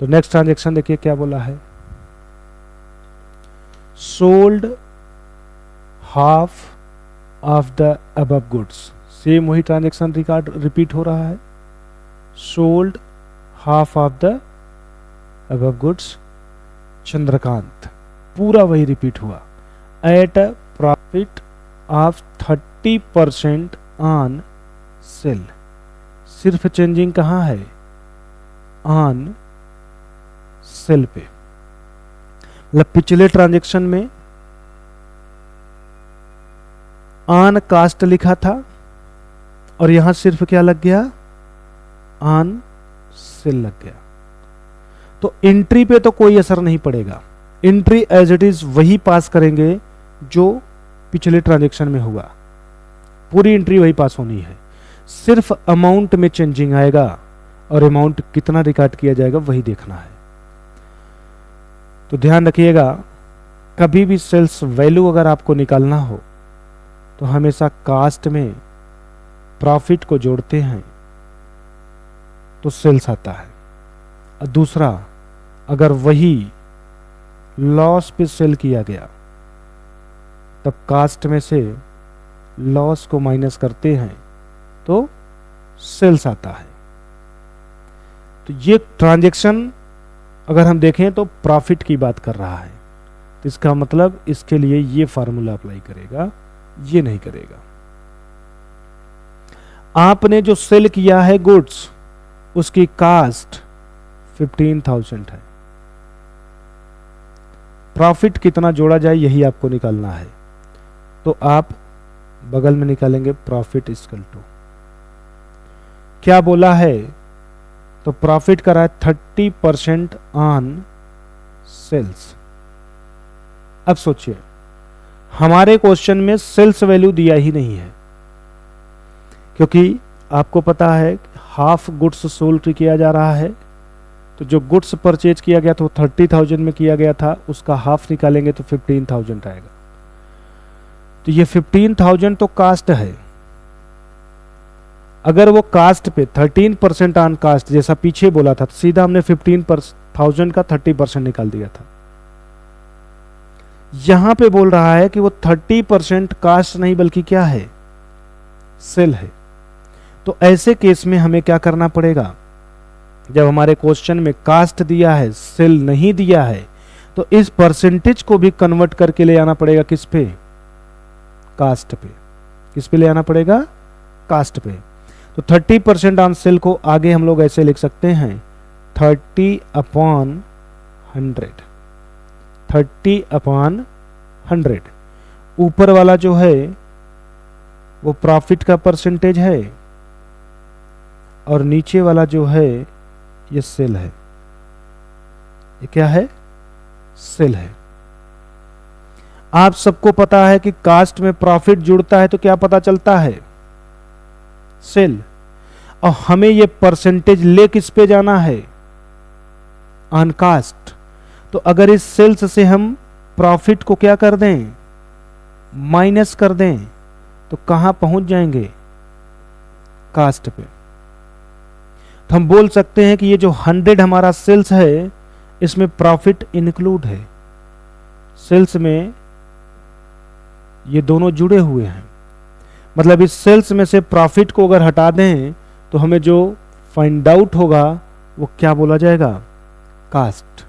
तो next transaction देखिए क्या बोला है, sold half of the above goods. Same वही ट्रांजेक्शन रिपीट हो रहा है, sold half of the above goods Chandrakant, पूरा वही रिपीट हुआ, at a profit of 30% on sale. सिर्फ चेंजिंग कहाँ है, ऑन सेल पे। मतलब पिछले ट्रांजेक्शन में ऑन कास्ट लिखा था और यहां सिर्फ क्या लग गया, ऑन सेल लग गया। तो एंट्री पे तो कोई असर नहीं पड़ेगा, एंट्री एज इट इज वही पास करेंगे जो पिछले ट्रांजेक्शन में हुआ, पूरी एंट्री वही पास होनी है, सिर्फ अमाउंट में चेंजिंग आएगा और अमाउंट कितना रिकॉर्ड किया जाएगा वही देखना है। तो ध्यान रखिएगा, कभी भी सेल्स वैल्यू अगर आपको निकालना हो तो हमेशा कास्ट में प्रॉफिट को जोड़ते हैं तो सेल्स आता है। और दूसरा, अगर वही लॉस पे सेल किया गया तब कास्ट में से लॉस को माइनस करते हैं तो सेल्स आता है। तो ये ट्रांजैक्शन अगर हम देखें तो प्रॉफिट की बात कर रहा है, तो इसका मतलब इसके लिए ये फार्मूला अप्लाई करेगा, ये नहीं करेगा। आपने जो सेल किया है गुड्स, उसकी कास्ट 15,000 है, प्रॉफिट कितना जोड़ा जाए यही आपको निकालना है। तो आप बगल में निकालेंगे प्रॉफिट इक्वल टू, क्या बोला है, तो प्रॉफिट करा है 30% ऑन सेल्स। अब सोचिए, हमारे क्वेश्चन में सेल्स वैल्यू दिया ही नहीं है, क्योंकि आपको पता है हाफ गुड्स सोल्ड किया जा रहा है, तो जो गुड्स परचेज किया गया था वो 30,000 में किया गया था, उसका हाफ निकालेंगे तो 15,000 आएगा। तो ये 15,000 तो कास्ट है, अगर वो कास्ट पे 13% ऑन कास्ट जैसा पीछे बोला था तो सीधा हमने 15,000 का 30% निकाल दिया था। यहां पे बोल रहा है कि वो 30% कास्ट नहीं बल्कि क्या है, सेल है। तो ऐसे केस में हमें क्या करना पड़ेगा, जब हमारे क्वेश्चन में कास्ट दिया है सेल नहीं दिया है, तो इस परसेंटेज को भी कन्वर्ट करके ले आना पड़ेगा किस पे, कास्ट पे। किस पे ले आना पड़ेगा, कास्ट पे। तो 30% ऑन सेल को आगे हम लोग ऐसे लिख सकते हैं 30/100, 30/100। ऊपर वाला जो है वो प्रॉफिट का परसेंटेज है और नीचे वाला जो है ये सेल है। ये क्या है, सेल है। आप सबको पता है कि कास्ट में प्रॉफिट जुड़ता है तो क्या पता चलता है, सेल। और हमें ये परसेंटेज ले किस पे जाना है, ऑन कास्ट। तो अगर इस सेल्स से हम प्रॉफिट को क्या कर दें, माइनस कर दें, तो कहां पहुंच जाएंगे, कास्ट पे। तो हम बोल सकते हैं कि ये जो 100 हमारा सेल्स है इसमें प्रॉफिट इंक्लूड है, सेल्स में ये दोनों जुड़े हुए हैं। मतलब इस सेल्स में से प्रॉफिट को अगर हटा दें तो हमें जो फाइंड आउट होगा वो क्या बोला जाएगा, कास्ट।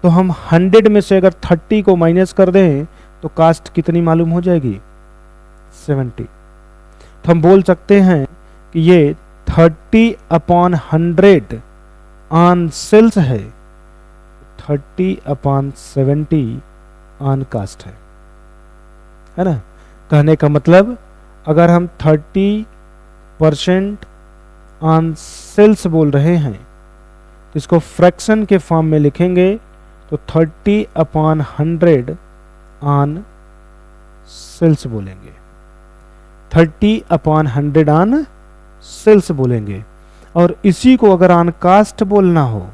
तो हम 100 में से अगर 30 को माइनस कर दें तो कास्ट कितनी मालूम हो जाएगी, 70। तो हम बोल सकते हैं कि ये 30/100 ऑन सेल्स है, 30/70 ऑन कास्ट है ना। कहने का मतलब अगर हम 30% ऑन सेल्स बोल रहे हैं तो इसको फ्रैक्शन के फॉर्म में लिखेंगे तो 30/100 ऑन सेल्स बोलेंगे, 30/100 ऑन सेल्स बोलेंगे। और इसी को अगर ऑन कास्ट बोलना हो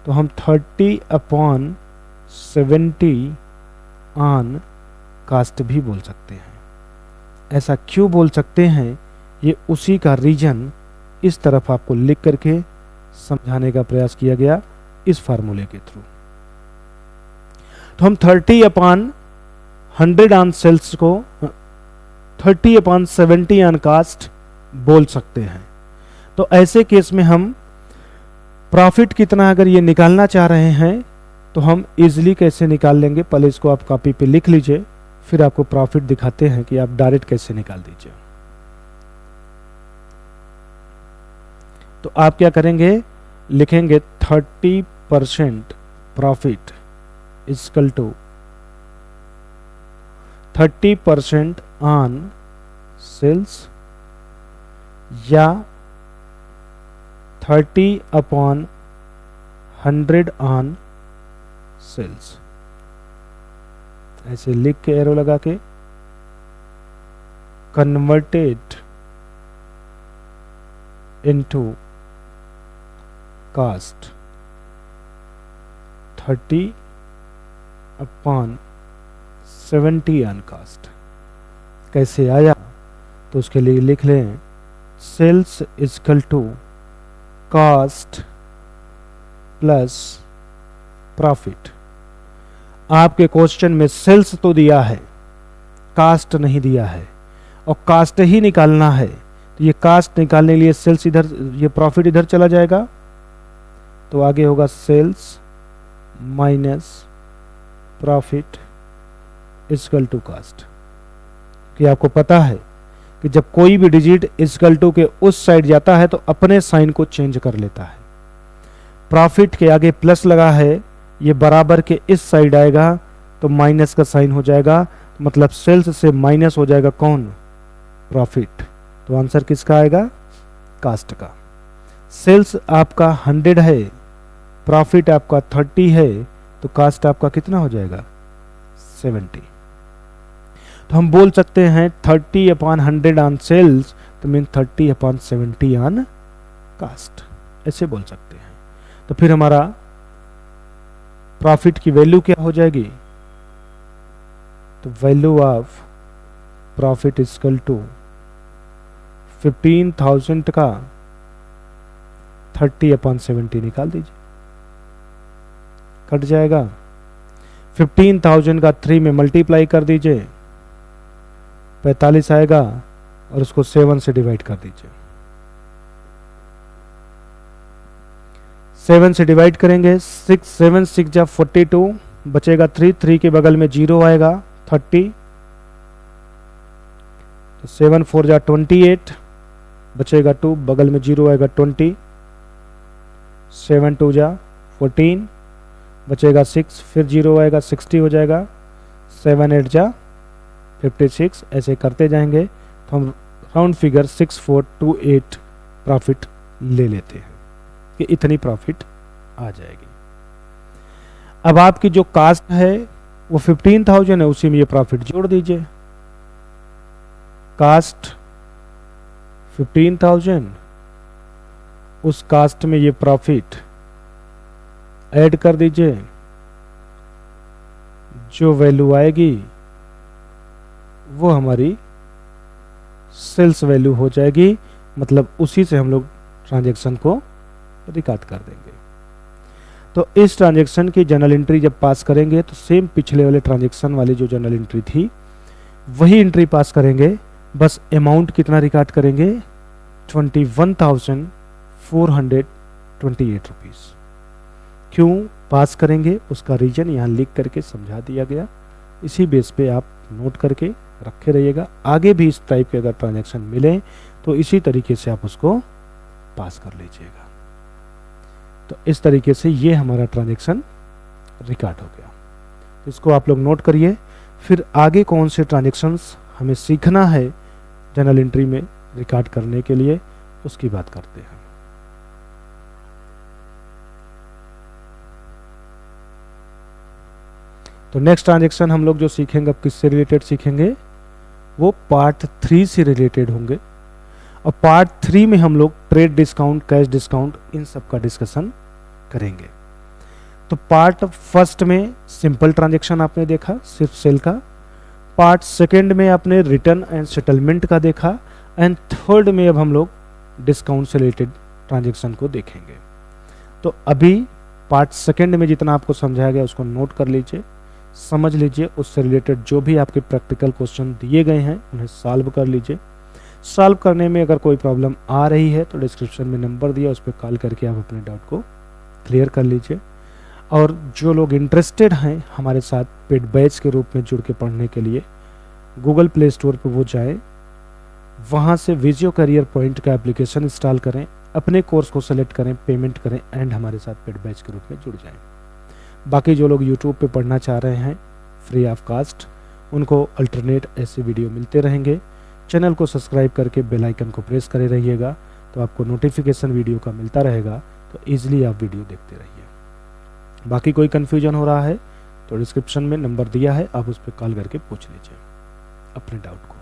तो हम 30/70 ऑन कास्ट भी बोल सकते हैं। ऐसा क्यों बोल सकते हैं, ये उसी का रीजन इस तरफ आपको लिख करके समझाने का प्रयास किया गया। इस फार्मूले के थ्रू। तो हम 30/100 ऑन सेल्स को 30/70 ऑन कास्ट बोल सकते हैं। तो ऐसे केस में हम प्रॉफिट कितना अगर ये निकालना चाह रहे हैं तो हम इजीली कैसे निकाल लेंगे, पहले इसको आप कॉपी पे लिख लीजिए, फिर आपको प्रॉफिट दिखाते हैं कि आप डायरेक्ट कैसे निकाल दीजिए। तो आप क्या करेंगे, लिखेंगे 30% profit equal to 30% on sales या 30/100 ऑन सेल्स। ऐसे लिख के एरो लगा के converted into cost 30/70 on cost. कैसे आया तो उसके लिए लिख लें sales equal to cost plus profit. आपके क्वेश्चन में सेल्स तो दिया है, कास्ट नहीं दिया है, और कास्ट ही निकालना है, तो ये कास्ट निकालने के लिए सेल्स इधर, ये प्रॉफिट इधर चला जाएगा, तो आगे होगा sales minus profit equal to cost. कि आपको पता है कि जब कोई भी डिजिट इक्वल टू के उस साइड जाता है तो अपने साइन को चेंज कर लेता है। प्रॉफिट के आगे प्लस लगा है, ये बराबर के इस साइड आएगा तो माइनस का साइन हो जाएगा, मतलब सेल्स से माइनस हो जाएगा कौन, प्रॉफिट। तो आंसर किसका आएगा, कास्ट का। सेल्स आपका 100 है, प्रॉफिट आपका 30 है, तो कास्ट आपका कितना हो जाएगा 70। तो हम बोल सकते हैं 30/100 ऑन सेल्स तो मीन 30/70 ऑन कास्ट, ऐसे बोल सकते हैं। तो फिर हमारा प्रॉफिट की वैल्यू क्या हो जाएगी, तो value of profit equal to 15,000 का 30/70 निकाल दीजिए, कट जाएगा। 15,000 का 3 में मल्टीप्लाई कर दीजिए, 45 आएगा, और उसको 7 से डिवाइड कर दीजिए। 7 से डिवाइड करेंगे, 7 6 जा 42, बचेगा 3 के बगल में 0 आएगा 30, तो 7 4 जा 28, बचेगा 2, बगल में 0 आएगा 20, 7 2 जा 14, बचेगा 6, फिर 0 आएगा 60 हो जाएगा, 7 8 जा 56, ऐसे करते जाएंगे। तो हम राउंड फिगर 6428 प्रॉफिट ले लेते हैं कि इतनी प्रॉफिट आ जाएगी। अब आपकी जो कास्ट है वो 15,000 है, उसी में ये प्रॉफिट जोड़ दीजिए। कास्ट 15,000, उस कास्ट में ये प्रॉफिट ऐड कर दीजिए, जो वैल्यू आएगी वो हमारी सेल्स वैल्यू हो जाएगी, मतलब उसी से हम लोग ट्रांजैक्शन को रिकॉर्ड कर देंगे। तो इस ट्रांजैक्शन की जर्नल एंट्री जब पास करेंगे तो सेम पिछले वाले ट्रांजैक्शन वाली जो जर्नल एंट्री थी वही एंट्री पास करेंगे, बस अमाउंट कितना रिकॉर्ड करेंगे 21,428 रुपीज़। क्यों पास करेंगे उसका रीजन यहाँ लिख करके समझा दिया गया, इसी बेस पे आप नोट करके रखे रहिएगा। आगे भी इस टाइप के अगर ट्रांजैक्शन मिले तो इसी तरीके से आप उसको पास कर लीजिएगा। तो इस तरीके से ये हमारा ट्रांजैक्शन रिकॉर्ड हो गया। इसको आप लोग नोट करिए। फिर आगे कौन से ट्रांजैक्शंस हमें सीखना है जर्नल एंट्री में रिकॉर्ड करने के लिए, उसकी बात करते हैं। तो नेक्स्ट ट्रांजैक्शन हम लोग जो सीखेंगे, अब किससे रिलेटेड सीखेंगे, वो पार्ट 3 से रिलेटेड होंगे। और पार्ट 3 में हम लोग ट्रेड डिस्काउंट, कैश डिस्काउंट, इन सब का डिस्कशन करेंगे। तो पार्ट फर्स्ट में सिंपल ट्रांजैक्शन आपने देखा, सिर्फ सेल का। पार्ट सेकंड में आपने रिटर्न एंड सेटलमेंट का देखा, एंड थर्ड में अब हम लोग डिस्काउंट से रिलेटेड ट्रांजैक्शन को देखेंगे। तो अभी पार्ट सेकंड में जितना आपको समझाया गया उसको नोट कर लीजिए, समझ लीजिए, उससे रिलेटेड जो भी आपके प्रैक्टिकल क्वेश्चन दिए गए हैं उन्हें सॉल्व कर लीजिए। सॉल्व करने में अगर कोई प्रॉब्लम आ रही है तो डिस्क्रिप्शन में नंबर दिया, उस पर कॉल करके आप अपने डाउट को क्लियर कर लीजिए। और जो लोग इंटरेस्टेड हैं हमारे साथ पेड बैच के रूप में जुड़ के पढ़ने के लिए, गूगल प्ले स्टोर पर वो जाए, वहाँ से विजियो करियर पॉइंट का एप्लीकेशन इंस्टॉल करें, अपने कोर्स को सेलेक्ट करें, पेमेंट करें एंड हमारे साथ पेड बैच के रूप में जुड़ जाएं। बाकी जो लोग यूट्यूब पे पढ़ना चाह रहे हैं फ्री ऑफ कास्ट, उनको अल्टरनेट ऐसे वीडियो मिलते रहेंगे। चैनल को सब्सक्राइब करके बेल आइकन को प्रेस करे रहिएगा, तो आपको नोटिफिकेशन वीडियो का मिलता रहेगा, तो ईजिली आप वीडियो देखते रहिए। बाकी कोई कन्फ्यूजन हो रहा है तो डिस्क्रिप्शन में नंबर दिया है, आप उस पर कॉल करके पूछ लीजिए अपने डाउट को।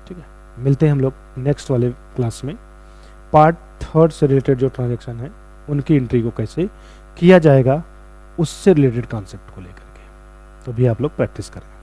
ठीक है, मिलते हैं हम लोग नेक्स्ट वाले क्लास में। पार्ट थर्ड से रिलेटेड जो ट्रांजैक्शन है उनकी एंट्री को कैसे किया जाएगा उससे रिलेटेड कॉन्सेप्ट को लेकर के, तो भी आप लोग प्रैक्टिस करें।